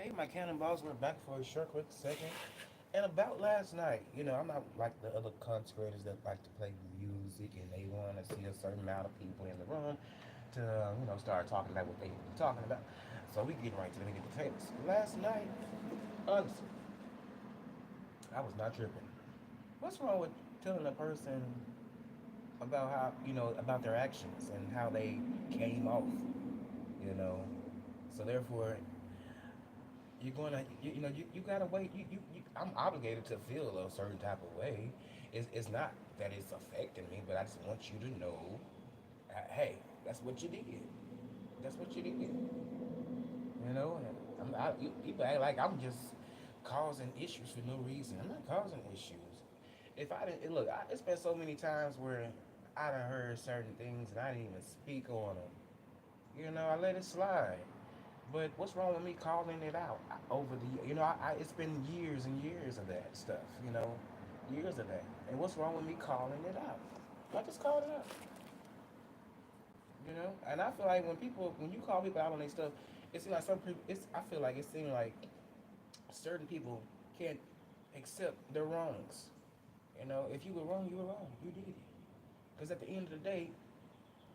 Hey, my cannonballs, we're back for a short, quick second. And about last night, I'm not like the other content creators that like to play music and they want to see a certain amount of people in the room to, start talking about what they be talking about. So we get right to the meat and potatoes. Last night, honestly, I was not tripping. What's wrong with telling a person about about their actions and how they came off, you know? So therefore, you're gonna you gotta wait I'm obligated to feel a certain type of way. It's not that it's affecting me, but I just want you to know, hey, that's what you did. That's what you did. People act like I'm just causing issues for no reason. I'm not causing issues. If I didn't look, it's been so many times where I done heard certain things and I didn't even speak on them. I let it slide. But what's wrong with me calling it out over it's been years and years of that stuff, years of that. And what's wrong with me calling it out? I just called it out. And I feel like when you call people out on their stuff, it seems like some people, I feel like it seems like certain people can't accept their wrongs. If you were wrong, you were wrong. You did it. Because at the end of the day,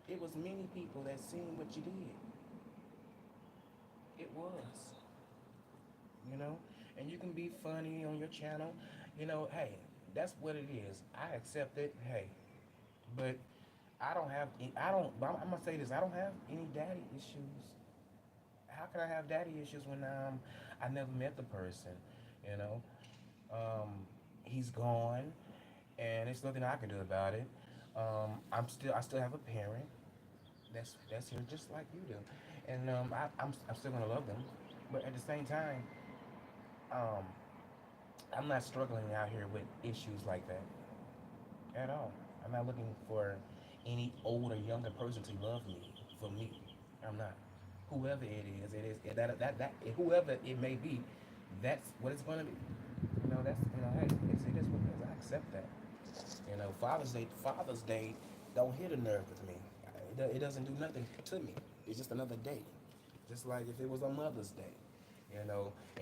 it was many people that seen what you did. It was. you know, and you can be funny on your channel. Hey, that's what it is. I accept it. Hey, but I don't have. I don't. I'm gonna say this. I don't have any daddy issues. How can I have daddy issues when I never met the person? You know, um, he's gone, and there's nothing I can do about it. I still have a parent that's here just like you do, and I'm still gonna love them, but at the same time, um, I'm not struggling out here with issues like that at all. I'm not looking for any older, younger person to love me for me. I'm not. Whoever it is whoever it may be, that's what it's gonna be. Hey, it is what it is. I accept that. Father's Day don't hit a nerve with me. It doesn't do nothing to me. It's just another day. Just like if it was a Mother's Day, and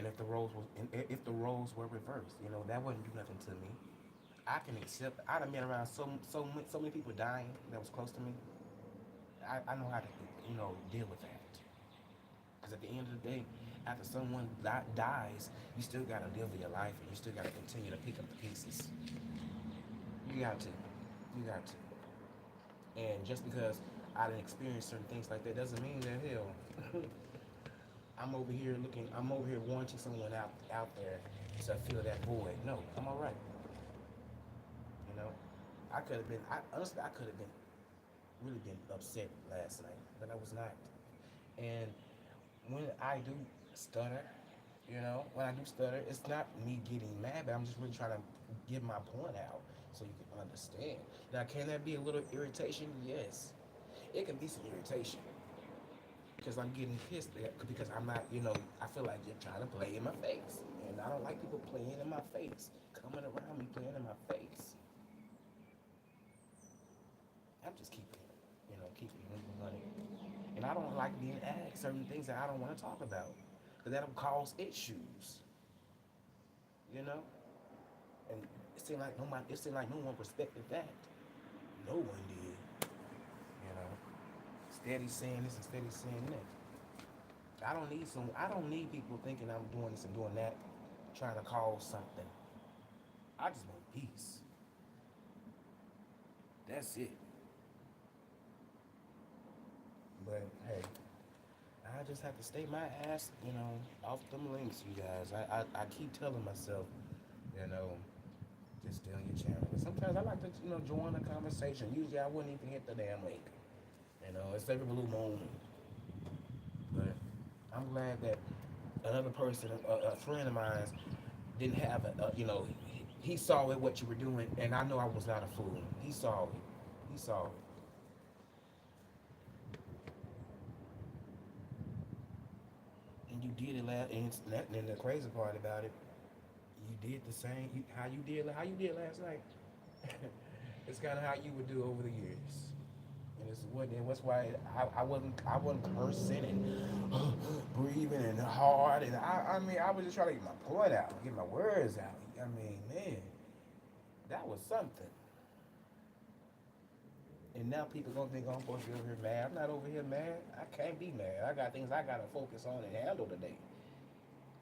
if the roles were reversed, that wouldn't do nothing to me. I can accept. I done been around so many people dying that was close to me. I know how to deal with that. Because at the end of the day, after someone dies, you still gotta live your life and you still gotta continue to pick up the pieces. You got to. You got to. And just because I didn't experience certain things like that doesn't mean that hell. I'm over here wanting someone out there to fill that void. No, I'm all right. You know, honestly I could have been really been upset last night, but I was not. And when I do stutter, when I do stutter, it's not me getting mad, but I'm just really trying to get my point out so you can understand. Now, can there be a little irritation? Yes, it can be some irritation because I'm getting pissed because I'm not, I feel like you're trying to play in my face, and I don't like people playing in my face, coming around me playing in my face. I'm just keeping it money, and I don't like being asked certain things that I don't want to talk about because that'll cause issues, you know. And it seemed like no one respected that. No one did, you know. Steady saying this and steady saying that. I don't need people thinking I'm doing this and doing that, trying to cause something. I just want peace. That's it. But hey, I just have to stay my ass, off them links, you guys. I keep telling myself, you know, just stay on your channel. But sometimes I like to, join the conversation. Usually I wouldn't even hit the damn link. It's every blue moon. But I'm glad that another person, a friend of mine, didn't have he saw it what you were doing, and I know I was not a fool. He saw it. He saw it. And you did it last. And the crazy part about it, you did the same. How you did last night. It's kind of how you would do over the years, and it's wasn't. That's why I wasn't cursing and breathing and hard. And I mean, I was just trying to get my point out, get my words out. I mean, man, that was something. And now people gonna think I'm supposed to be over here mad. I'm not over here mad. I can't be mad. I got things I gotta focus on and handle today.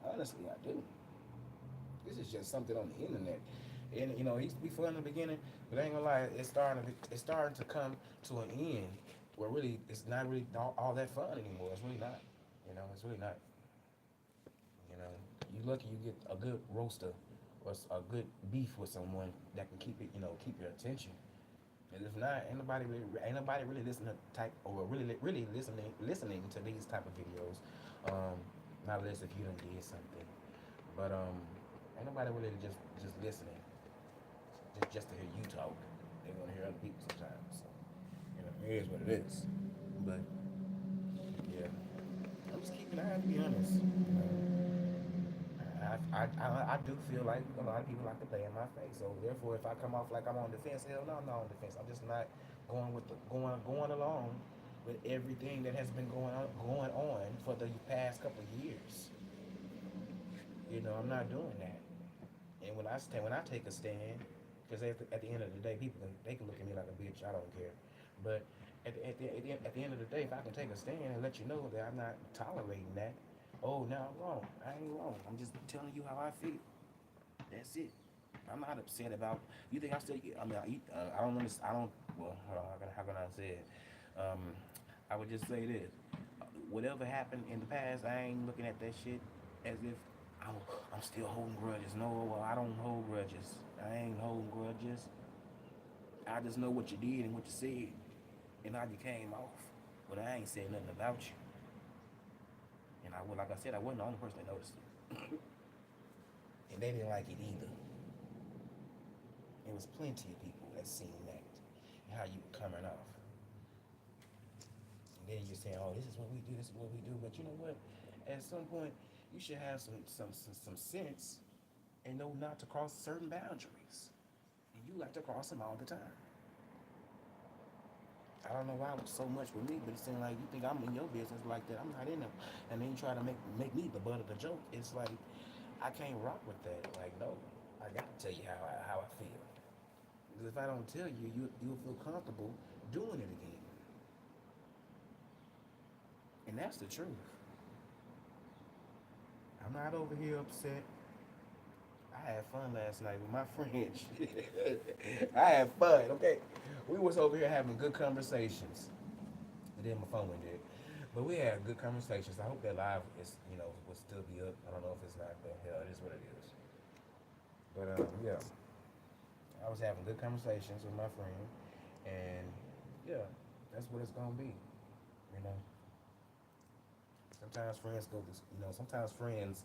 Honestly, I do. This is just something on the internet. And it used to be fun in the beginning, but I ain't gonna lie, it's starting to come to an end where really it's not really all that fun anymore. It's really not. It's really not. You know, you lucky you get a good roaster or a good beef with someone that can keep it, keep your attention. And if not, ain't nobody really listening to type or really listening to these type of videos. Um, Not unless if you done did something, but ain't nobody really just listening just to hear you talk. They want to hear other people sometimes. So it is what it is. But yeah, I'm just keeping an eye, to be honest. I do feel like a lot of people like to play in my face. So therefore, if I come off like I'm on defense, hell no, I'm not on defense. I'm just not going along with everything that has been going on for the past couple of years. I'm not doing that. And when I take a stand, because at the end of the day, they can look at me like a bitch. I don't care. But at the end of the day, if I can take a stand and let you know that I'm not tolerating that, oh, now I'm wrong. I ain't wrong. I'm just telling you how I feel. That's it. I'm not upset about. You think I still? I mean, I don't understand. I don't. Well, hold on, how can I say it? Um, I would just say this. Whatever happened in the past, I ain't looking at that shit as if I'm, I'm still holding grudges. No, well, I don't hold grudges. I ain't holding grudges. I just know what you did and what you said and how you came off. But I ain't said nothing about you. And like I said, I wasn't the only person that noticed it. And they didn't like it either. There was plenty of people that seen that and how you were coming off. And then you're saying, "Oh, this is what we do. This is what we do." But you know what? At some point, you should have some sense and know not to cross certain boundaries. And you like to cross them all the time. I don't know why it was so much with me, but it seemed like you think I'm in your business like that. I'm not in them. And then you try to make me the butt of the joke. It's like I can't rock with that. Like, no, I got to tell you how I feel. Because if I don't tell you, you'll feel comfortable doing it again. And that's the truth. I'm not over here upset. I had fun last night with my friends. I had fun, okay? We was over here having good conversations. And then my phone went dead. But we had good conversations. I hope that live will still be up. I don't know if it's not, but hell, it is what it is. But yeah, I was having good conversations with my friend, and yeah, that's what it's gonna be. You know, sometimes friends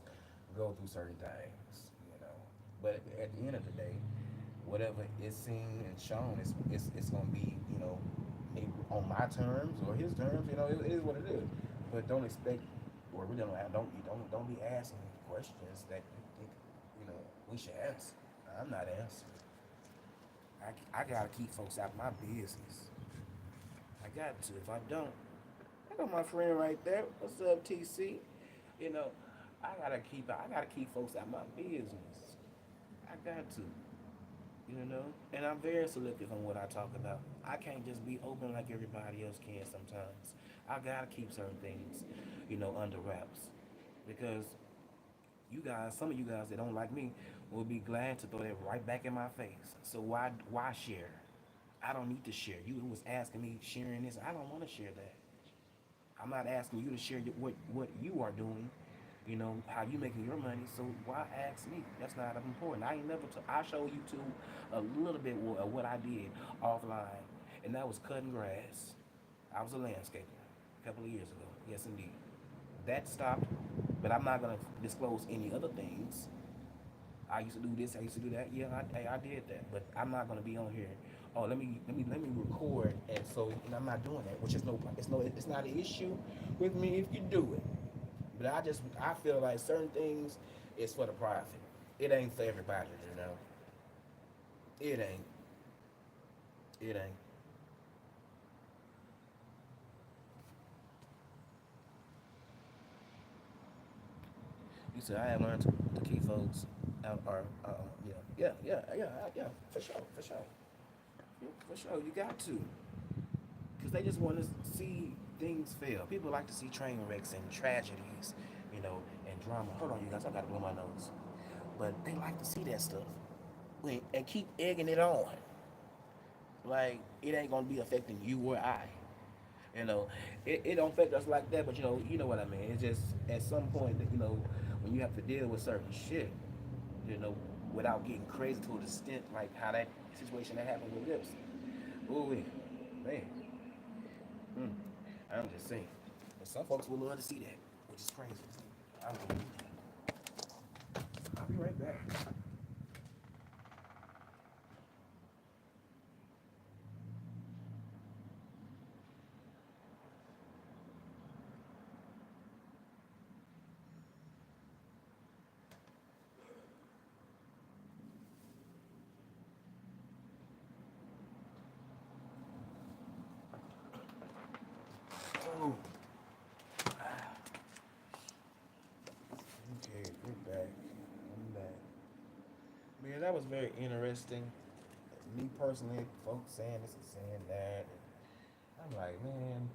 go through certain things. But at the end of the day, whatever is seen and shown it's gonna be on my terms or his terms. It is what it is. But don't expect or really don't be asking questions that you think we should answer. I'm not answering. I gotta keep folks out of my business. I got to. If I don't, I got my friend right there. What's up, TC? You know, I gotta keep folks out of my business. I got to. And I'm very selective on what I talk about. I can't just be open like everybody else can sometimes. I gotta keep certain things, under wraps. Because some of you guys that don't like me, will be glad to throw that right back in my face. So why share? I don't need to share. You was asking me sharing this. I don't want to share that. I'm not asking you to share what you are doing. How you making your money. So why ask me? That's not important. I ain't never. I showed you two a little bit of what I did offline, and that was cutting grass. I was a landscaper a couple of years ago. Yes, indeed. That stopped, but I'm not gonna disclose any other things. I used to do this. I used to do that. Yeah, I did that, but I'm not gonna be on here. Oh, let me record, and so I'm not doing that. Which is it's not an issue with me if you do it. But I feel like certain things is for the profit. It ain't for everybody. It ain't. It ain't. You said I have learned to keep folks out. Or yeah, for sure, for sure, for sure. You got to, because they just want to see things fail. People like to see train wrecks and tragedies, and drama. Hold on, you guys, I gotta blow my nose. But they like to see that stuff and keep egging it on. Like it ain't gonna be affecting you or I. You know, it don't affect us like that, but you know what I mean. It's just at some point that when you have to deal with certain shit, you know, without getting crazy to an extent like how that situation that happened with Lips. Ooh, man, mm, I'm just saying. But some folks would love to see that, which is crazy. I'm gonna do that. I'll be right back. Oh, okay, we're back. I'm back. Man, that was very interesting. Me personally, folks saying this and saying that. I'm like, man,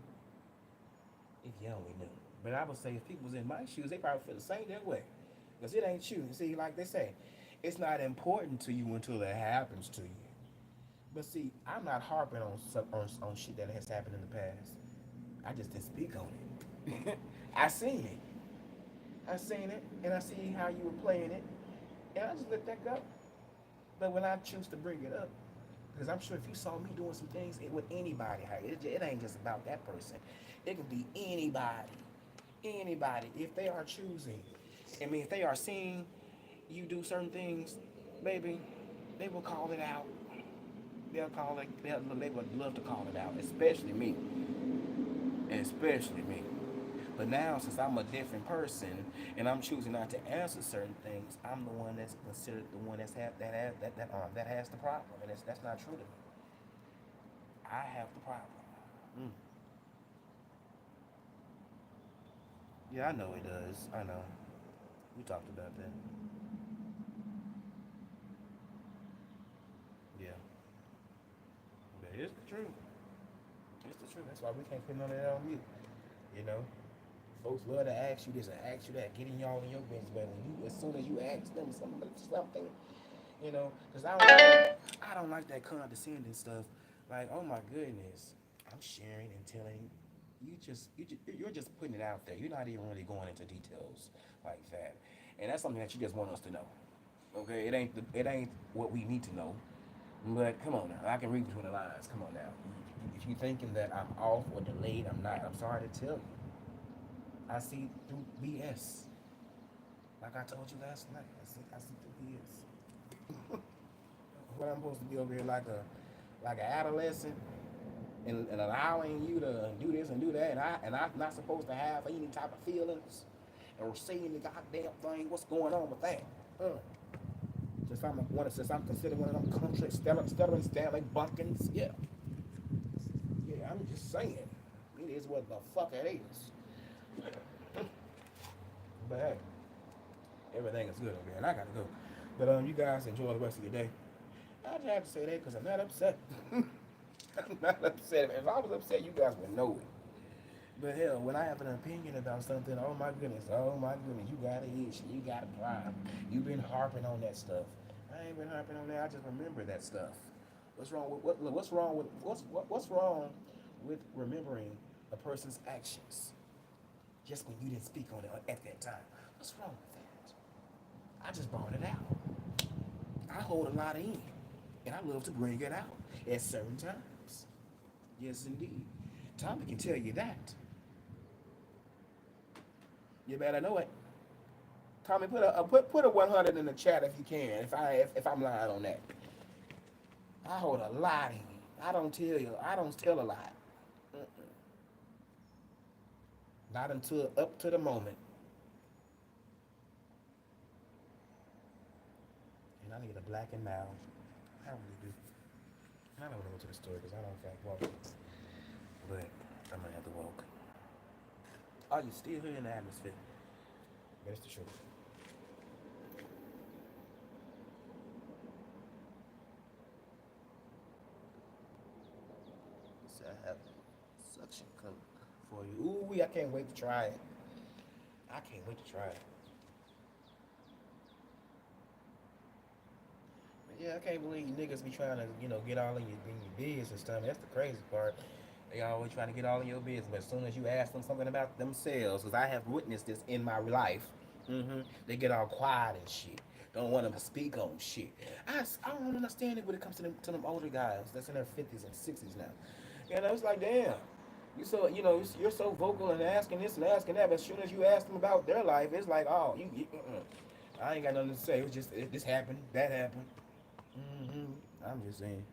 if you only knew. But I would say if people was in my shoes, they probably feel the same that way. Because it ain't you. See, like they say, it's not important to you until it happens to you. But see, I'm not harping on shit that has happened in the past. I just didn't speak on it. I seen it. I seen it, and I see how you were playing it, and I just let that go. But when I choose to bring it up, because I'm sure if you saw me doing some things with anybody, it ain't just about that person. It could be anybody. Anybody. If they are choosing, I mean, if they are seeing you do certain things, baby, they will call it out. They'll call it, they would love to call it out, especially me. Especially me. But now, since I'm a different person and I'm choosing not to answer certain things, I'm the one that's considered the one that has the problem, and that's not true to me. I have the problem. Mm. Yeah, I know it does. I know. We talked about that. Yeah, but it's the truth. It's the truth. That's why we can't put none of that on mute. You know, folks love to ask you this and ask you that, getting y'all in your business. But when you, as soon as you ask them something, because I don't like that condescending stuff. Like, oh my goodness, I'm sharing and telling. You're just putting it out there. You're not even really going into details like that, and that's something that you just want us to know. Okay, it ain't what we need to know. But come on now, I can read between the lines. Come on now. If you're thinking that I'm off or delayed, I'm not. I'm sorry to tell you. I see through BS. Like I told you last night, I see through BS. What I'm supposed to be over here like an adolescent and allowing you to do this and do that, and I'm not supposed to have any type of feelings or say any goddamn thing. What's going on with that? Uh, since I'm considered one of them country stuttering Stanley bumpkins, yeah, yeah. I'm just saying, it is what the fuck it is. But hey, everything is good over here, and I gotta go. But you guys enjoy the rest of your day. I just have to say that because I'm not upset. I'm not upset. If I was upset, you guys would know it. But hell, when I have an opinion about something, oh my goodness, you got an issue, you got a problem. You've been harping on that stuff. I ain't been harping on that. I just remember that stuff. What's wrong with what's wrong with remembering a person's actions just when you didn't speak on it at that time? What's wrong with that? I just brought it out. I hold a lot in, and I love to bring it out at certain times. Yes, indeed. Tommy can tell you that. You better know it. Tommy, put a 100 in the chat if you can. If I'm lying on that, I hold a lot in. I don't tell you. I don't tell a lot. Mm-mm. Not until up to the moment. And I need a black and mild. I really do. I don't want to go to the store because I don't feel like walking. But I'm gonna have to walk. Are you still here in the atmosphere? But it's the truth. So I have suction cup for you. Ooh, I can't wait to try it. I can't wait to try it. Yeah, I can't believe niggas be trying to, get all in your biz and stuff. That's the crazy part. They always trying to get all in your business, but as soon as you ask them something about themselves, because I have witnessed this in my life, they get all quiet and shit. Don't want them to speak on shit. I don't understand it when it comes to them older guys that's in their 50s and 60s now. It's like, damn. You're so vocal and asking this and asking that, but as soon as you ask them about their life, it's like, oh, I ain't got nothing to say. It was just this happened, that happened. hmm I'm just saying.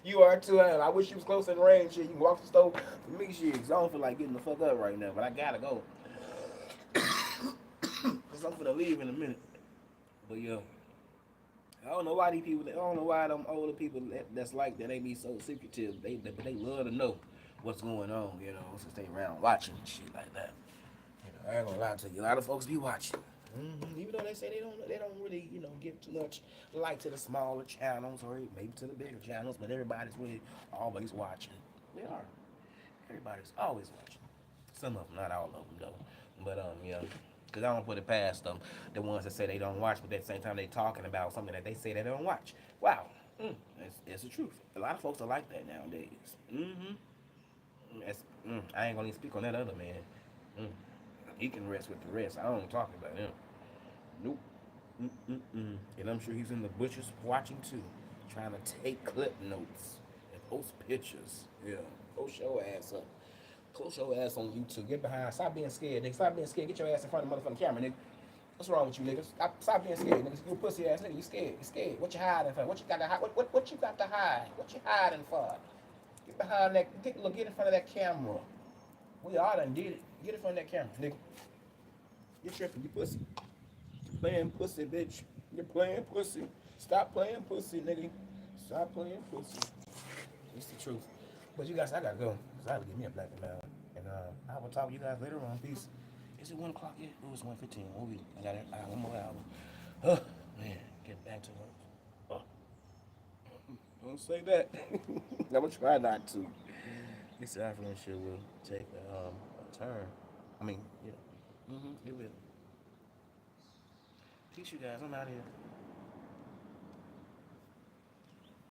You are too. I wish you was closer in range. Shit, you can walk the stove for me. Shit, 'cause I don't feel like getting the fuck up right now, but I gotta go. Cause I'm gonna leave in a minute. But yeah, I don't know why these people. I don't know why them older people that's like that. They be so secretive. But they love to know what's going on. Since they around watching shit like that. I ain't gonna lie to you. A lot of folks be watching. Even though they say they don't really give too much light to the smaller channels or maybe to the bigger channels, but everybody's really always watching. They are. Everybody's always watching. Some of them, not all of them though. But yeah, because I don't put it past them. The ones that say they don't watch, but at the same time they talking about something that they say they don't watch. Wow, it's the truth. A lot of folks are like that nowadays. I ain't gonna even speak on that other man. Mm. He can rest with the rest. I don't talk about him. Nope. And I'm sure he's in the bushes watching too, trying to take clip notes and post pictures. Yeah. Post your ass up. Post your ass on YouTube. Get behind. Stop being scared, nigga. Stop being scared. Get your ass in front of the motherfucking camera, nigga. What's wrong with you, niggas? Stop being scared, niggas. You a pussy ass nigga. You scared. You scared. What you hiding for? What you got to hide? What you got to hide? What you hiding for? Get behind that. Get in front of that camera. We all done did it. Get in front of that camera, nigga. You're tripping. You pussy. You playing pussy, bitch. You're playing pussy. Stop playing pussy, nigga. Stop playing pussy. It's the truth. But you guys, I gotta go. Cause I gotta get me a black and mild. And I will talk to you guys later on. Peace. Is it 1 o'clock yet? Oh, it's 1:15. I got one more hour. Oh, man, get back to work. Oh, don't say that. I'm gonna try not to. This African shit will take a turn. I mean, it will. Peace, you guys. I'm out here.